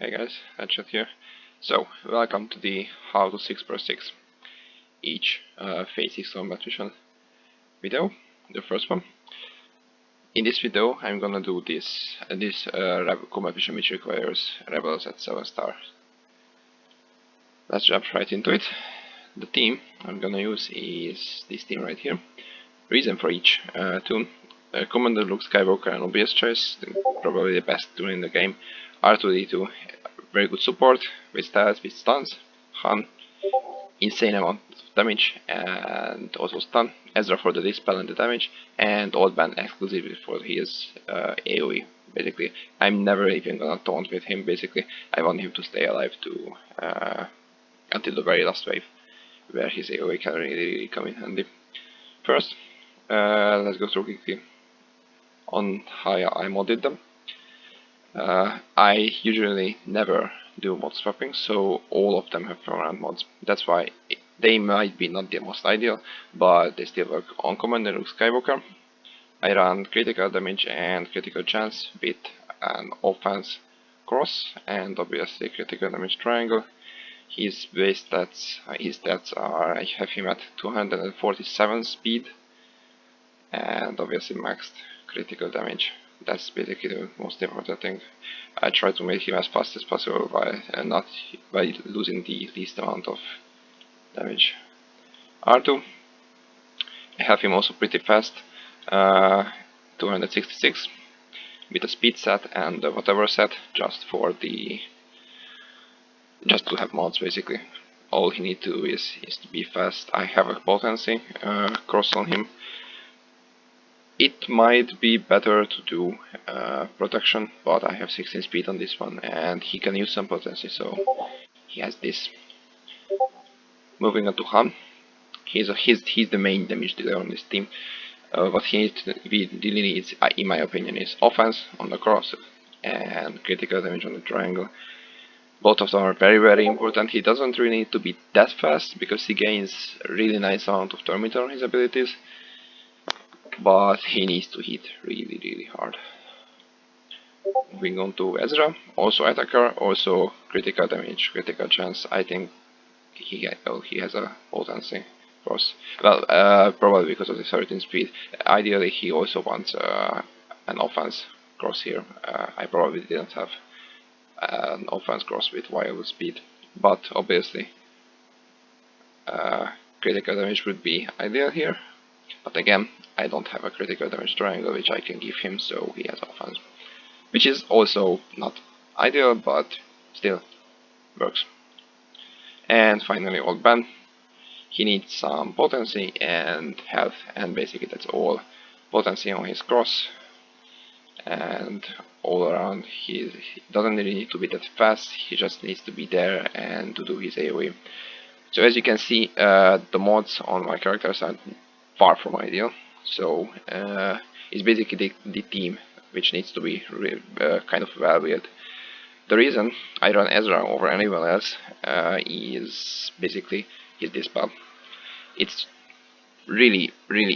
Hey guys, Headshot here. So, welcome to the How to 6x6 each Phase 6 Combat Mission video, the first one. In this video, I'm gonna do this combat mission which requires Rebels at 7 stars. Let's jump right into it. The team I'm gonna use is this team right here. Reason for each tune. Commander Luke Skywalker, an obvious choice, probably the best tune in the game. R2-D2, very good support, with stats, with stuns. Han, insane amount of damage, and also stun. Ezra for the dispel and the damage, and Old Man exclusively for his AoE. Basically, I'm never even gonna taunt with him, basically. I want him to stay alive until the very last wave, where his AoE can really come in handy. First, let's go through quickly on how I modded them. I usually never do mod swapping, so all of them have permanent mods. That's why they might be not the most ideal, but they still work. On Commander Luke Skywalker, I run critical damage and critical chance with an offense cross and obviously critical damage triangle. His base stats, I have him at 247 speed and obviously maxed critical damage. That's basically the most important thing. I try to make him as fast as possible not by losing the least amount of damage. R2, I have him also pretty fast, 266 with a speed set and whatever set, just to have mods basically. All he needs to do is to be fast. I have a potency cross on him. It might be better to do protection, but I have 16 speed on this one, and he can use some potency, so he has this. Moving on to Han, he's the main damage dealer on this team. What he really needs, in my opinion, is offense on the cross and critical damage on the triangle. Both of them are very important. He doesn't really need to be that fast because he gains a really nice amount of turn meter on his abilities, but he needs to hit really hard. Moving on to Ezra, also attacker, also critical damage, critical chance. I think he has a potency cross. Well, probably because of the 13 speed. Ideally, he also wants an offense cross here. I probably didn't have an offense cross with viable speed, but obviously critical damage would be ideal here. But again, I don't have a critical damage triangle which I can give him, so he has offense. Which is also not ideal, but still works. And finally, Old Man. He needs some potency and health, and basically that's all. Potency on his cross, and all around he doesn't really need to be that fast, he just needs to be there and to do his AoE. So as you can see, the mods on my characters are far from ideal, so it's basically the team which needs to be kind of well built. The reason I run Ezra over anyone else is basically his dispel. It's really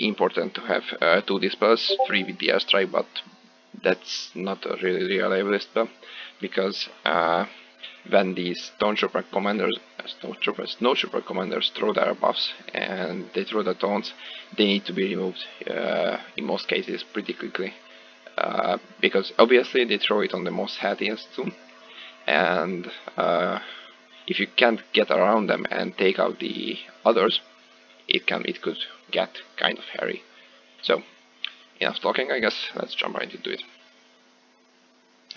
important to have 2 dispels, 3 with the airstrike, but that's not a really reliable dispel, because when these Snowtrooper commanders throw their buffs and they throw the taunts, they need to be removed in most cases pretty quickly, because obviously they throw it on the most healthiest too, and if you can't get around them and take out the others, it could get kind of hairy. So enough talking, I guess. Let's jump right into it.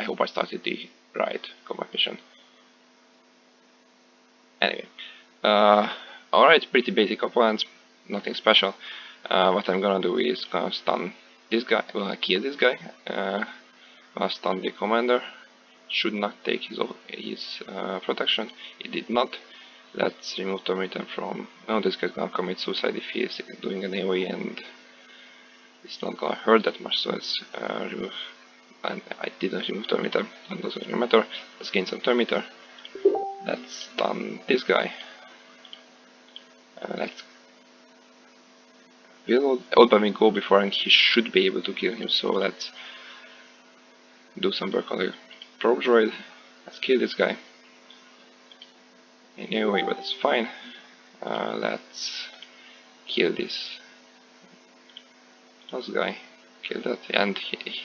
I hope I started the right combat mission. Anyway, alright, pretty basic components, nothing special. What I'm gonna do is gonna stun this guy, well, kill this guy, gonna stun the commander. Should not take his protection. It did not. Let's remove Terminator from... No, this guy's gonna commit suicide if he is doing an AoE, and it's not gonna hurt that much, so let's remove... And I didn't remove Terminator, that doesn't really matter. Let's gain some Terminator. Let's stun this guy. Let's... Will Old Man go before, and he should be able to kill him, so let's do some work on the probe droid. Let's kill this guy. Anyway, but it's fine. Let's kill this last guy. Kill that, and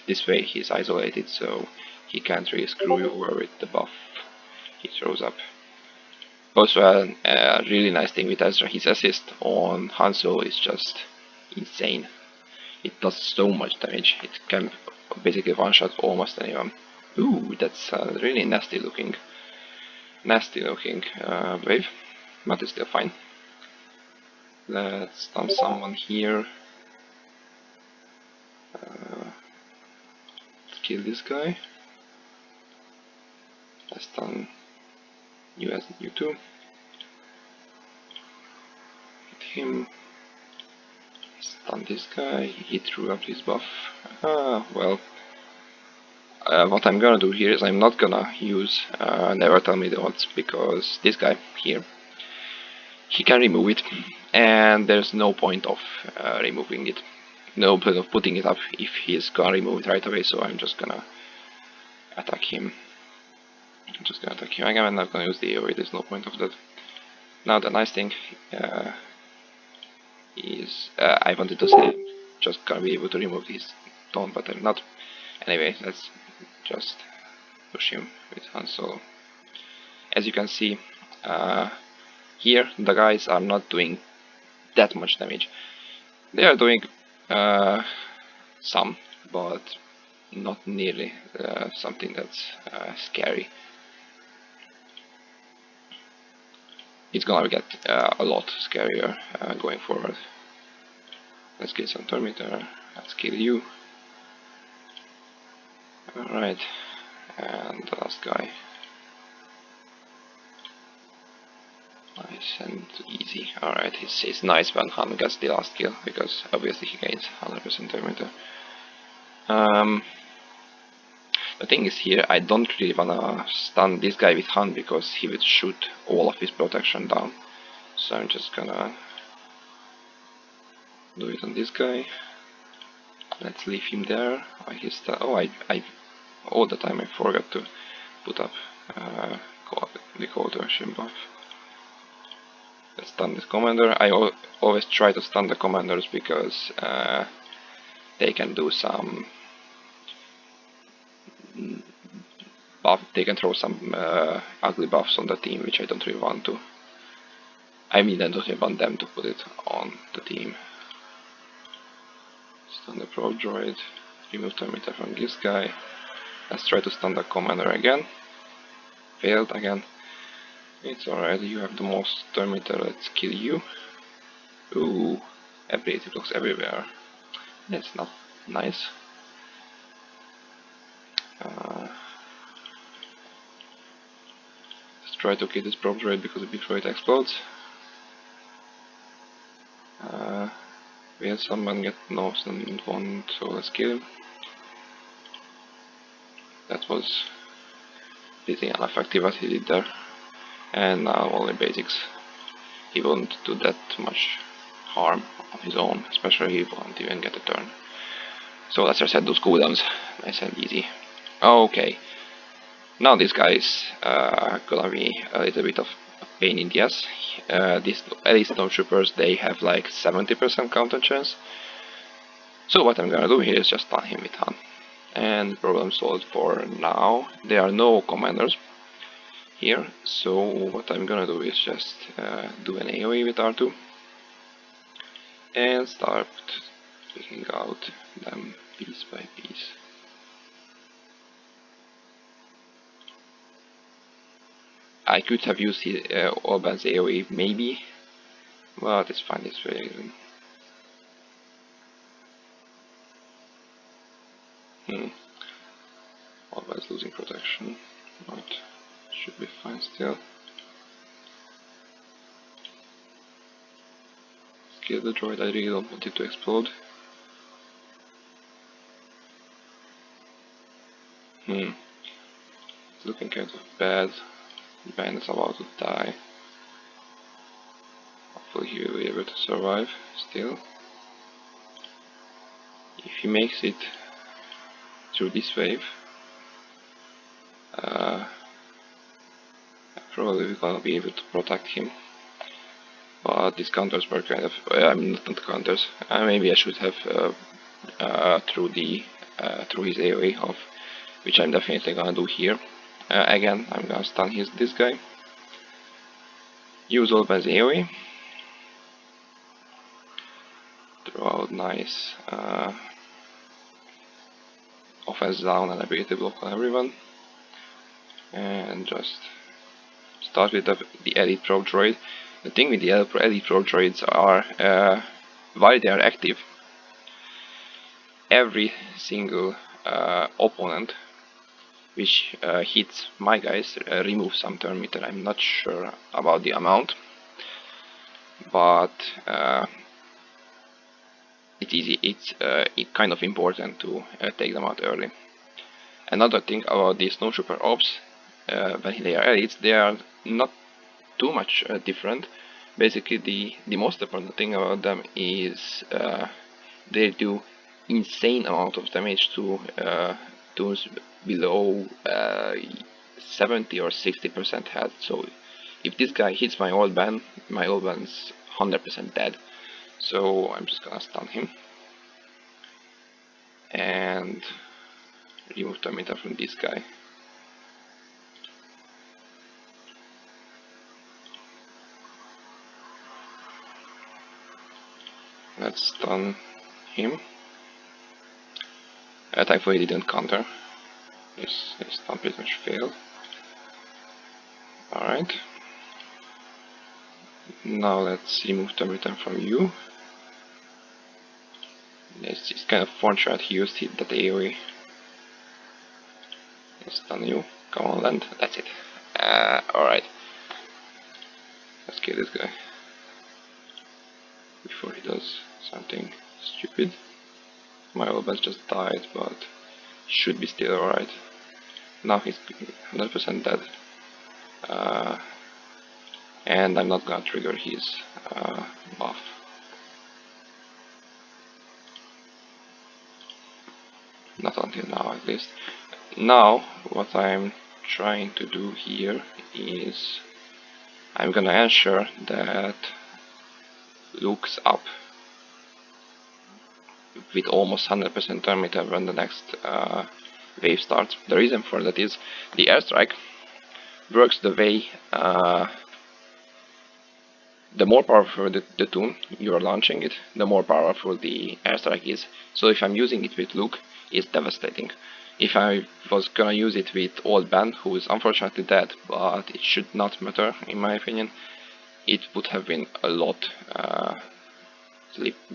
this way he's isolated, so he can't really screw you over with the buff he throws up. Also, a really nice thing with Ezra, his assist on Han Solo is just insane. It does so much damage. It can basically one-shot almost anyone. Ooh, that's a really nasty looking wave, but it's still fine. Let's stun someone here. Let's kill this guy. Let's stun you as you too. Hit him. Stun this guy. He threw up his buff. Well. What I'm gonna do here is I'm not gonna use Never Tell Me the Odds, because this guy here, he can remove it, and there's no point of removing it, no point of putting it up if he's gonna remove it right away. So I'm just gonna attack him. Again. I'm not gonna use the AoE, there's no point of that. Now the nice thing is I wanted to say I'm just gonna be able to remove these taunt, but I'm not. Anyway, let's just push him with Han Solo. As you can see, here the guys are not doing that much damage. They are doing some, but not nearly something that's scary. It's gonna get a lot scarier going forward. Let's get some Terminator. Let's kill you. Alright, and the last guy. Nice and easy. Alright, it's nice when Han gets the last kill, because obviously he gains 100% Terminator. The thing is here, I don't really wanna stun this guy with Han, because he would shoot all of his protection down. So I'm just gonna do it on this guy. Let's leave him there. I all the time I forgot to put up the cold version buff. Let's stun this commander. I always try to stun the commanders, because they can do some buff. They can throw some ugly buffs on the team, which I don't really want to. I mean, I don't really want them to put it on the team. Stun the probe droid. Remove Terminator from this guy. Let's try to stun the commander again. Failed again. It's alright, you have the most Terminator, let's kill you. Ooh, ability blocks everywhere. That's not nice. Let's try to kill this probe droid, because before it explodes. We had someone get lost and one, so let's kill him. That was pretty ineffective what he did there. And now only basics. He won't do that much harm on his own, especially he won't even get a turn. So let's reset those cooldowns, nice and easy. Okay, now this guy is gonna be a little bit of a pain in the ass. These elite stormtroopers, they have like 70% counter chance. So what I'm gonna do here is just stun him with Han. And problem solved for now. There are no commanders here, so what I'm gonna do is just do an AoE with R2 and start picking out them piece by piece. I could have used Alban's AoE maybe, but it's fine this way. Alban's losing protection, but should be fine still. Kill the droid, I really don't want it to explode. It's looking kind of bad. Ben is about to die. Hopefully he will be able to survive still. If he makes it through this wave, probably gonna be able to protect him. But these counters were kind of, not counters. Maybe I should have through his AoE off, which I'm definitely gonna do here. Again, I'm gonna stun this guy. Use Olban's AoE. Throw out nice offense down and ability block on everyone. And just start with the Elite Pro Droid. The thing with the Elite Pro Droids are, while they are active, every single opponent which hits my guys removes some turn meter. I'm not sure about the amount, but it's kind of important to take them out early. Another thing about these Snowtrooper Ops, when they are elites, they are not too much different. Basically, the most important thing about them is they do insane amount of damage to tools below 70 or 60% health. So if this guy hits my old band's 100% dead. So I'm just gonna stun him and remove the meter from this guy. Let's stun him. Thankfully he didn't counter. His stun pretty much failed. Alright. Now let's remove the return from you. It's kind of fortunate he used that AoE. Let's stun you. Come on, land. That's it. Alright. Let's kill this guy before he does something stupid. My Olbans just died, but should be still alright. Now he's 100% dead. And I'm not gonna trigger his buff. Not until now, at least. Now, what I'm trying to do here is I'm gonna ensure that Luke's up with almost 100% turn meter when the next wave starts. The reason for that is the airstrike works the way the more powerful the toon you are launching it, the more powerful the airstrike is. So if I'm using it with Luke, it's devastating. If I was gonna use it with Old Ben, who is unfortunately dead, but it should not matter in my opinion, it would have been a lot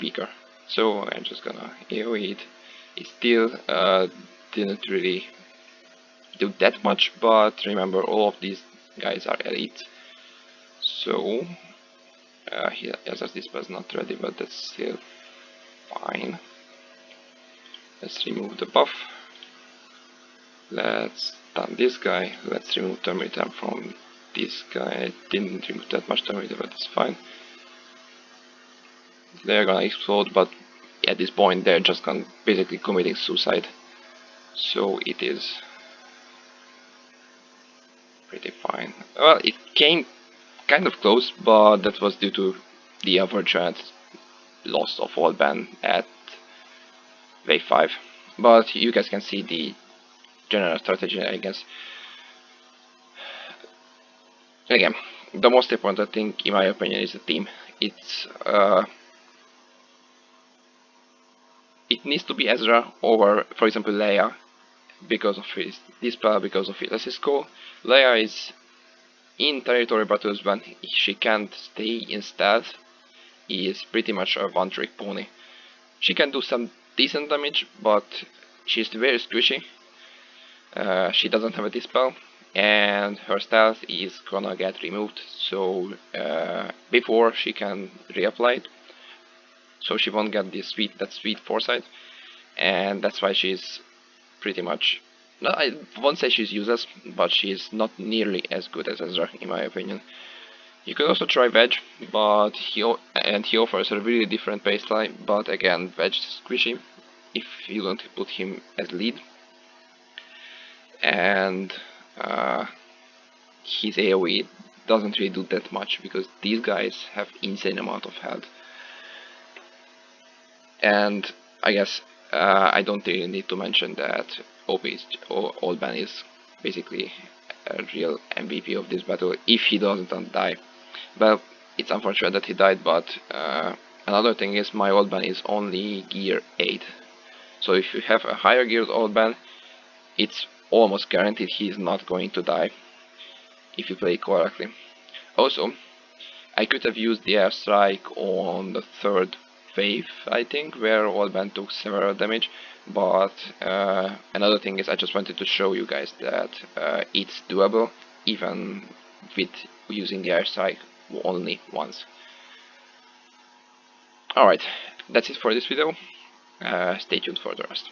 weaker. So I'm just gonna AoE it. It still didn't really do that much, but remember, all of these guys are elites. So Yazar's Dispel is not ready, but that's still fine. Let's remove the buff. Let's stun this guy. Let's remove turn meter from this guy. I didn't remove that much turn meter, but it's fine. They're gonna explode, but at this point they're just gonna basically committing suicide. So it is pretty fine. Well, it came kind of close, but that was due to the unfortunate loss of Old Ben at wave 5. But you guys can see the general strategy, I guess. Again, the most important thing in my opinion is the team. It needs to be Ezra over, for example, Leia, because of his dispel, because of his assist call. Leia is in territory battles when she can't stay in stealth, is pretty much a one-trick pony. She can do some decent damage, but she's very squishy. She doesn't have a dispel, and her stealth is gonna get removed, so before she can reapply it, so she won't get that sweet foresight, and that's why she's pretty much, no, I won't say she's useless, but she's not nearly as good as Ezra in my opinion. You could also try Wedge, but he offers a really different baseline, but again, Wedge is squishy if you don't put him as lead. And his AoE doesn't really do that much because these guys have insane amount of health. And I guess I don't really need to mention that Old Man is basically a real MVP of this battle if he doesn't die. Well, it's unfortunate that he died, but another thing is my Old Man is only gear 8. So if you have a higher geared Old Man, it's almost guaranteed he's not going to die if you play correctly. Also, I could have used the airstrike on the third wave, I think, where Old Man took several damage, but another thing is I just wanted to show you guys that it's doable even with using the airstrike only once. Alright, that's it for this video. Stay tuned for the rest.